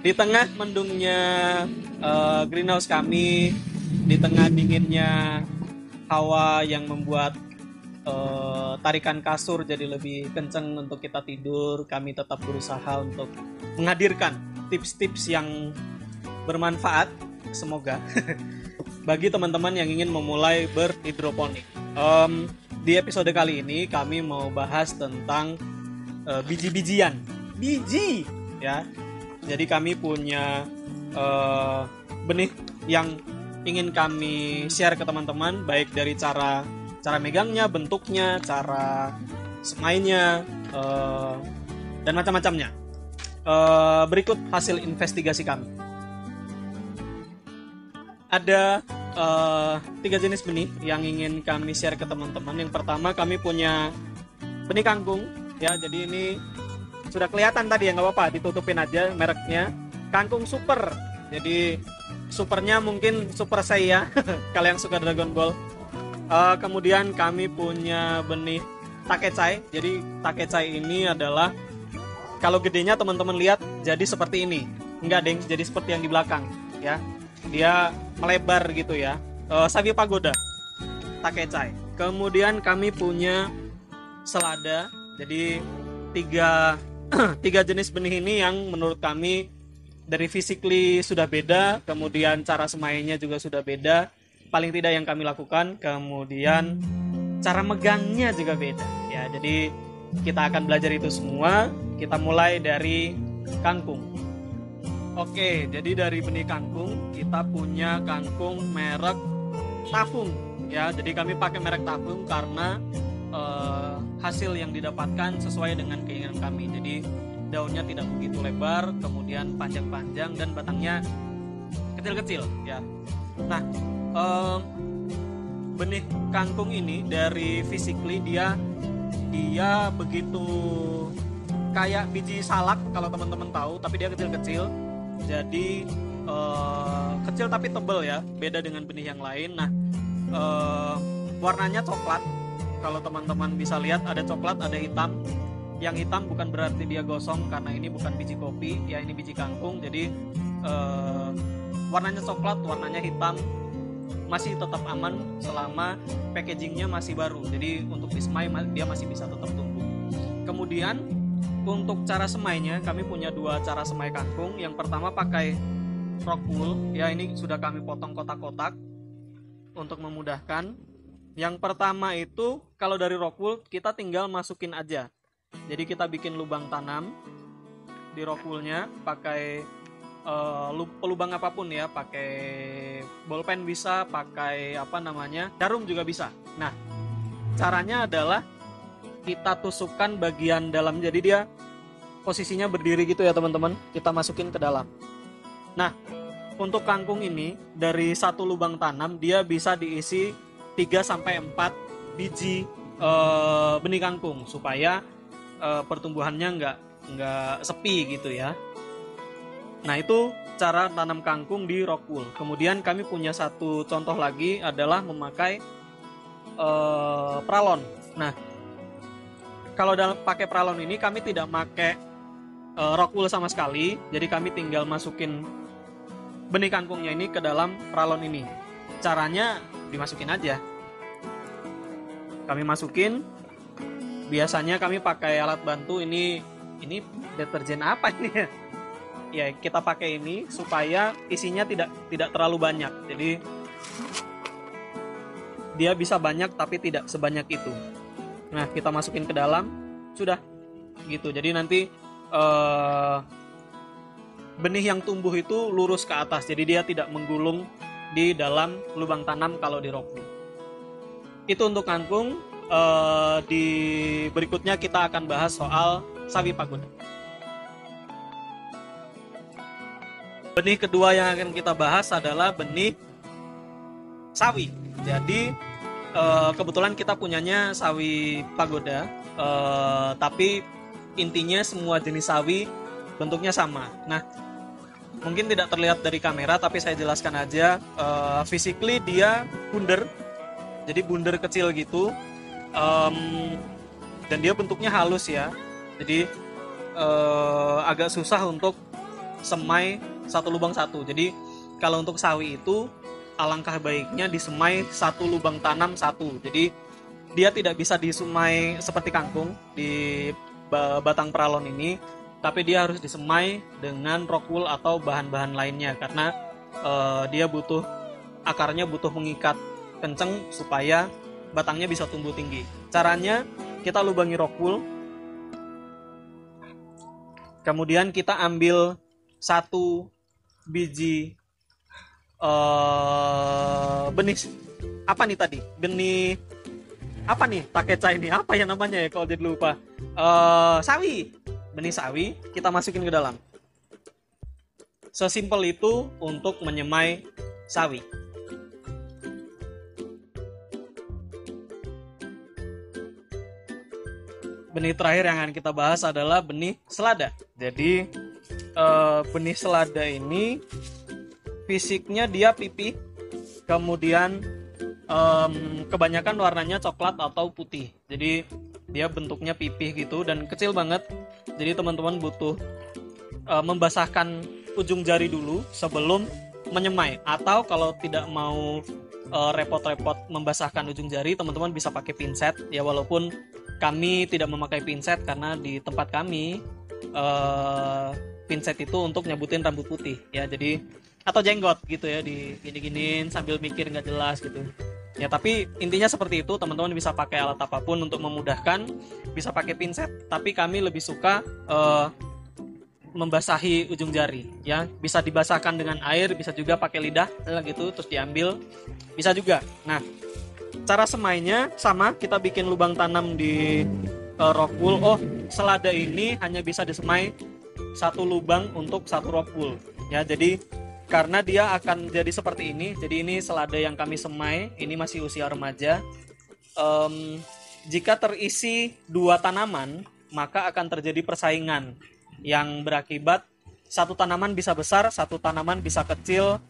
Di tengah mendungnya greenhouse kami, di tengah dinginnya hawa yang membuat tarikan kasur jadi lebih kenceng untuk kita tidur, kami tetap berusaha untuk menghadirkan tips-tips yang bermanfaat, semoga, bagi teman-teman yang ingin memulai berhidroponik. Di episode kali ini kami mau bahas tentang biji-bijian, biji, ya. Jadi kami punya benih yang ingin kami share ke teman-teman, baik dari cara megangnya, bentuknya, cara semainya, dan macam-macamnya. Berikut hasil investigasi kami. Ada 3 jenis benih yang ingin kami share ke teman-teman. Yang pertama, kami punya benih kangkung, ya. Jadi ini sudah kelihatan tadi ya, nggak apa-apa, ditutupin aja mereknya, kangkung super. Jadi supernya mungkin Super Saiya kalau yang suka Dragon Ball. Kemudian kami punya benih takecai. Jadi takecai ini adalah, kalau gedenya teman-teman lihat jadi seperti ini, enggak deng, jadi seperti yang di belakang, ya. Dia melebar gitu ya. Sawi pagoda takecai. Kemudian kami punya selada. Jadi tiga tiga jenis benih ini yang menurut kami dari physically sudah beda, kemudian cara semainya juga sudah beda, paling tidak yang kami lakukan, kemudian cara megangnya juga beda, ya. Jadi kita akan belajar itu semua. Kita mulai dari kangkung. Oke, jadi dari benih kangkung kita punya kangkung merek Tafung, ya. Jadi kami pakai merek Tafung karena hasil yang didapatkan sesuai dengan keinginan kami. Jadi daunnya tidak begitu lebar, kemudian panjang-panjang, dan batangnya kecil-kecil, ya. Nah, benih kangkung ini dari physically dia begitu kayak biji salak kalau teman-teman tahu, tapi dia kecil-kecil. Jadi kecil tapi tebal, ya, beda dengan benih yang lain. Nah, warnanya coklat. Kalau teman-teman bisa lihat, ada coklat, ada hitam. Yang hitam bukan berarti dia gosong, karena ini bukan biji kopi, ya, ini biji kangkung. Jadi warnanya coklat, warnanya hitam, masih tetap aman selama packagingnya masih baru. Jadi untuk disemai dia masih bisa tetap tumbuh. Kemudian untuk cara semainya, kami punya 2 cara semai kangkung. Yang pertama pakai rock wool, ya, ini sudah kami potong kotak-kotak untuk memudahkan. Yang pertama itu, kalau dari rock wool kita tinggal masukin aja. Jadi kita bikin lubang tanam di rock woolnya, pakai pelubang apapun, ya, pakai bolpen bisa, pakai jarum juga bisa. Nah, caranya adalah kita tusukkan bagian dalam, jadi dia posisinya berdiri gitu ya teman-teman, kita masukin ke dalam. Nah, untuk kangkung ini dari 1 lubang tanam dia bisa diisi 3-4 biji benih kangkung, supaya pertumbuhannya nggak sepi gitu, ya. Nah, itu cara tanam kangkung di rock wool. Kemudian kami punya satu contoh lagi adalah memakai pralon. Nah, kalau dalam pakai pralon ini kami tidak pakai rock wool sama sekali. Jadi kami tinggal masukin benih kangkungnya ini ke dalam pralon ini. Caranya dimasukin aja. Kami masukin. Biasanya kami pakai alat bantu, ini deterjen apa ini ya? Ya, kita pakai ini supaya isinya tidak terlalu banyak. Jadi dia bisa banyak tapi tidak sebanyak itu. Nah, kita masukin ke dalam, sudah gitu. Jadi nanti benih yang tumbuh itu lurus ke atas, jadi dia tidak menggulung di dalam lubang tanam kalau di rock wool. Itu untuk kangkung. Di berikutnya kita akan bahas soal sawi pagoda. Benih kedua yang akan kita bahas adalah benih sawi. Jadi kebetulan kita punyanya sawi pagoda, tapi intinya semua jenis sawi bentuknya sama. Nah, mungkin tidak terlihat dari kamera, tapi saya jelaskan aja. Physically dia bundar, jadi bundar kecil gitu. Dan dia bentuknya halus, ya. Jadi agak susah untuk semai satu lubang satu. Jadi kalau untuk sawi itu alangkah baiknya disemai satu lubang tanam satu. Jadi dia tidak bisa disemai seperti kangkung di batang peralon ini, tapi dia harus disemai dengan rock wool atau bahan-bahan lainnya karena dia butuh akarnya butuh mengikat kenceng supaya batangnya bisa tumbuh tinggi. Caranya kita lubangi rock wool, kemudian kita ambil satu biji benih apa nih tadi? Benih apa nih? Takeca ini apa ya namanya ya kalau jadi lupa? Sawi. Benih sawi kita masukin ke dalam. Sesimpel itu untuk menyemai sawi. Benih terakhir yang akan kita bahas adalah benih selada. Jadi benih selada ini fisiknya dia pipih, kemudian kebanyakan warnanya coklat atau putih. Jadi dia bentuknya pipih gitu dan kecil banget. Jadi teman-teman butuh membasahkan ujung jari dulu sebelum menyemai. Atau kalau tidak mau repot-repot membasahkan ujung jari, teman-teman bisa pakai pinset. Ya walaupun kami tidak memakai pinset karena di tempat kami pinset itu untuk nyabutin rambut putih ya, jadi atau jenggot gitu ya, di gini-giniin sambil mikir nggak jelas gitu ya. Tapi intinya seperti itu, teman-teman bisa pakai alat apapun untuk memudahkan, bisa pakai pinset, tapi kami lebih suka membasahi ujung jari ya. Bisa dibasahkan dengan air, bisa juga pakai lidah gitu terus diambil, bisa juga. Nah, cara semainya sama, kita bikin lubang tanam di rock wool. Oh, selada ini hanya bisa disemai satu lubang untuk satu rock wool ya. Jadi karena dia akan jadi seperti ini, jadi ini selada yang kami semai, ini masih usia remaja. Jika terisi dua tanaman, maka akan terjadi persaingan yang berakibat satu tanaman bisa besar, satu tanaman bisa kecil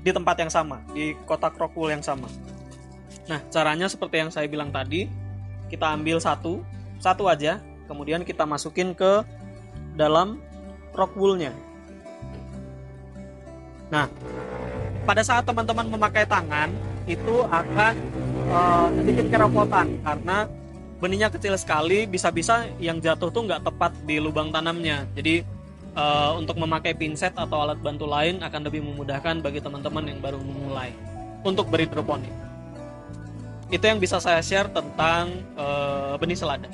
di tempat yang sama, di kotak rock wool yang sama. Nah, caranya seperti yang saya bilang tadi, kita ambil satu aja, kemudian kita masukin ke dalam rock woolnya. Nah, pada saat teman-teman memakai tangan, itu akan sedikit kerepotan karena benihnya kecil sekali, bisa-bisa yang jatuh tuh nggak tepat di lubang tanamnya. Jadi untuk memakai pinset atau alat bantu lain akan lebih memudahkan bagi teman-teman yang baru memulai untuk berhidroponik. Itu yang bisa saya share tentang benih selada.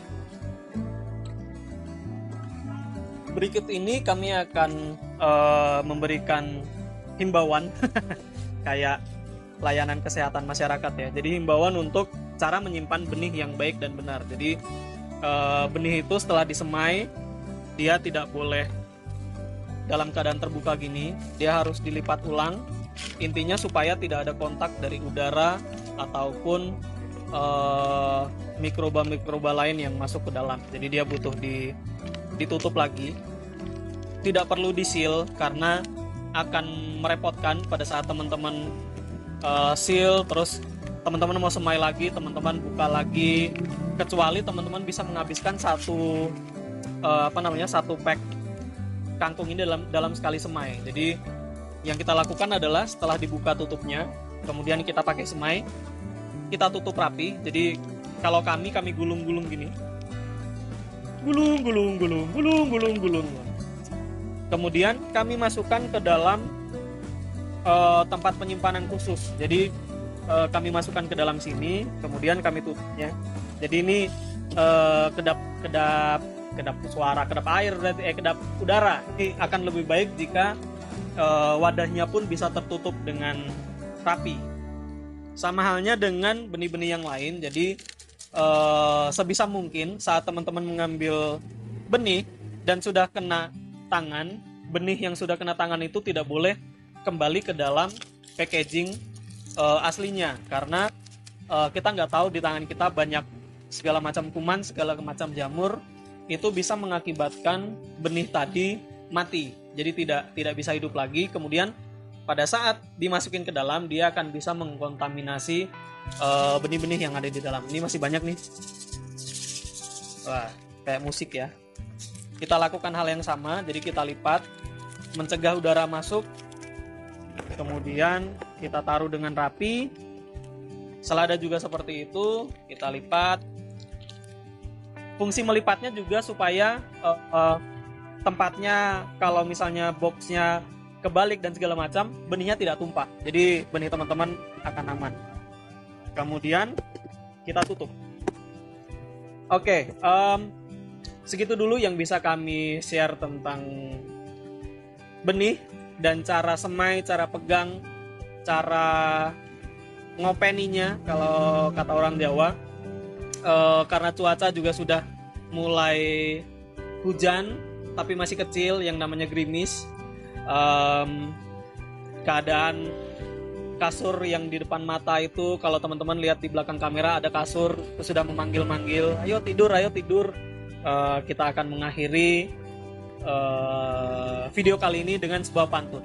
Berikut ini kami akan memberikan himbauan kayak layanan kesehatan masyarakat ya. Jadi himbauan untuk cara menyimpan benih yang baik dan benar. Jadi benih itu setelah disemai, dia tidak boleh dalam keadaan terbuka gini, dia harus dilipat ulang. Intinya supaya tidak ada kontak dari udara ataupun mikroba-mikroba lain yang masuk ke dalam. Jadi dia butuh ditutup lagi. Tidak perlu disil karena akan merepotkan pada saat teman-teman seal, terus teman-teman mau semai lagi, teman-teman buka lagi, kecuali teman-teman bisa menghabiskan satu pack kangkung ini dalam sekali semai. Jadi yang kita lakukan adalah setelah dibuka tutupnya, kemudian kita pakai semai, kita tutup rapi. Jadi kalau kami gulung-gulung gini, gulung. Kemudian kami masukkan ke dalam tempat penyimpanan khusus. Jadi kami masukkan ke dalam sini, kemudian kami tutupnya. Jadi ini kedap air, kedap udara. Ini akan lebih baik jika wadahnya pun bisa tertutup dengan rapi. Sama halnya dengan benih-benih yang lain. Jadi sebisa mungkin saat teman-teman mengambil benih dan sudah kena tangan, benih yang sudah kena tangan itu tidak boleh kembali ke dalam packaging aslinya, karena kita nggak tahu di tangan kita banyak segala macam kuman, segala macam jamur, itu bisa mengakibatkan benih tadi mati, jadi tidak bisa hidup lagi. Kemudian pada saat dimasukin ke dalam, dia akan bisa mengkontaminasi benih-benih yang ada di dalam. Ini masih banyak nih, wah kayak musik ya. kita lakukan hal yang sama. Jadi kita lipat, mencegah udara masuk, kemudian kita taruh dengan rapi. Selada juga seperti itu, kita lipat. Fungsi melipatnya juga supaya tempatnya, kalau misalnya boxnya kebalik dan segala macam, benihnya tidak tumpah. Jadi benih teman-teman akan aman. Kemudian kita tutup. Oke, segitu dulu yang bisa kami share tentang benih dan cara semai, cara pegang, cara ngopeninya kalau kata orang Jawa. Karena cuaca juga sudah mulai hujan tapi masih kecil, yang namanya gerimis. Keadaan kasur yang di depan mata itu, kalau teman-teman lihat di belakang kamera ada kasur itu sudah memanggil-manggil, ayo tidur, ayo tidur. Kita akan mengakhiri video kali ini dengan sebuah pantun.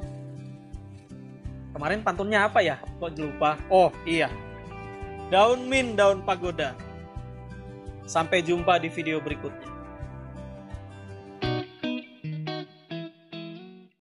Kemarin pantunnya apa ya? Kok lupa? Oh iya, daun mint, daun pagoda. Sampai jumpa di video berikutnya.